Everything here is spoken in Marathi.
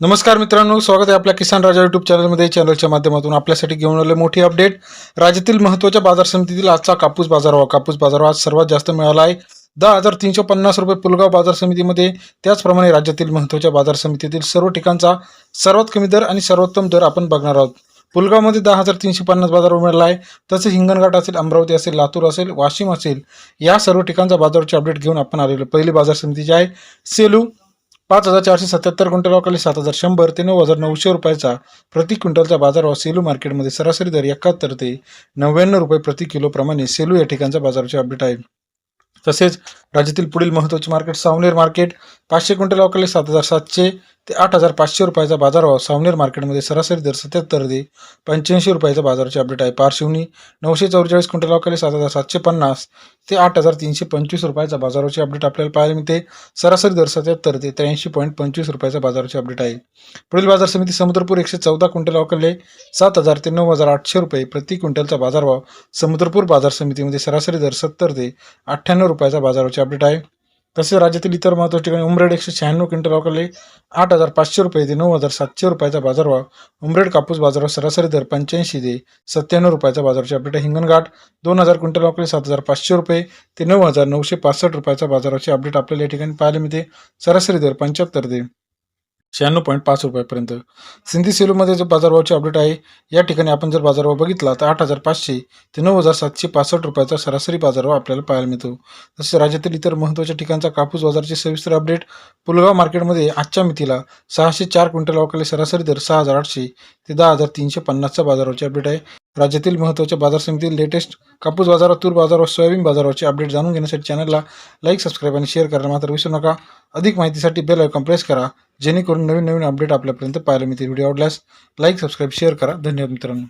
नमस्कार मित्रांनो, स्वागत आहे आपल्या किसान राजा यूट्यूब चॅनलमध्ये. चॅनलच्या माध्यमातून आपल्यासाठी घेऊन आले मोठी अपडेट. राज्यातील महत्त्वाच्या बाजार समितीतील आजचा कापूस बाजारभाव. कापूस बाजारभाव आज सर्वात जास्त मिळाला आहे 10,350 रुपये पुलगाव बाजार समितीमध्ये. त्याचप्रमाणे राज्यातील महत्त्वाच्या बाजार समितीतील सर्व ठिकाणचा सर्वात कमी दर आणि सर्वोत्तम दर आपण बघणार आहोत. पुलगावमध्ये 10,350 बाजारभाव मिळाला आहे. तसेच हिंगणघाट असेल, अमरावती असेल, लातूर असेल, वाशिम असेल, या सर्व ठिकाणचा बाजाराची अपडेट घेऊन आपण आलेलो. पहिली बाजार समिती जी आहे सेलू, 5,477 क्विंटल 7,100 ते 9,900 रुपयाचा प्रति क्विंटलचा बाजारभाव सेलू मार्केटमध्ये. सरासरी दर 71 ते 99 रुपये प्रति किलो प्रमाणे सेलू या ठिकाणचा बाजाराची अपडेट आहे. तसेच राज्यातील पुढील महत्त्वाचे मार्केट सावनेर मार्केट, 500 क्विंटल 7,700 ते 8,500 रुपयाचा बाजारभाव सावनेर मार्केटमध्ये. सरासरी दर 77 ते 85 रुपयाचा बाजाराची अपडेट आहे. पारशिवनी 944 क्विंटल 7,750 ते 8,325 रुपयाचा बाजाराची अपडेट आपल्याला पाहायला मिळते. सरासरी दर 77 ते 83.25 रुपयाचा बाजाराची अपडेट आहे. पुढील बाजार समिती समुद्रपूर, 114 क्विंटल 7,000 ते 9,800 रुपये प्रति क्विंटलचा बाजारभाव समुद्रपूर बाजार समितीमध्ये. सरासरी दर 70 ते 98 रुपयाचा बाजाराची अपडेट आहे. तसेच राज्यातील इतर महत्त्वाच्या ठिकाणी उमरेड 196 क्विंटल 8,500 रुपये ते 9,700 रुपयाचा बाजारभाव उमरेड कापूस बाजारभाव. सरासरी दर 85 ते 97 रुपयाचा बाजाराची अपडेट आहे. हिंगणघाट 2,000 क्विंटल 7,500 रुपये ते 9,965 रुपयाचा बाजाराची अपडेट आपल्याला या ठिकाणी पाहायला मिळते. सरासरी दर 75 ते 96.5 रुपयापर्यंत. सिंधी सेलूमध्ये जो बाजारभावाची अपडेट आहे, या ठिकाणी आपण जर बाजारभाव बघितला तर 8,500 ते 9,765 रुपयाचा सरासरी बाजारभाव आपल्याला पाहायला मिळतो. तसेच राज्यातील इतर महत्त्वाच्या ठिकाणचा कापूस बाजाराची सविस्तर अपडेट. पुलगाव मार्केटमध्ये आजच्या मितीला 604 क्विंटल सरासरी दर 6,800 ते 10,350चा बाजाराची अपडेट आहे. राज्यातील महत्त्वाच्या बाजार समितीतील लेटेस्ट कापूस बाजारात, तूर बाजारावर, सोयाबीन बाजाराची अपडेट जाणून घेण्यासाठी चॅनलला लाईक, सबस्क्राईब आणि शेअर करायला मात्र विसरू नका. अधिक माहितीसाठी बेल आयकॉन प्रेस करा, जेणेकरून नवीन अपडेट आपल्यापर्यंत पाहायला मिळतील. व्हिडिओ आवडल्यास लाईक, सबस्क्राईब, शेअर करा. धन्यवाद मित्रांनो.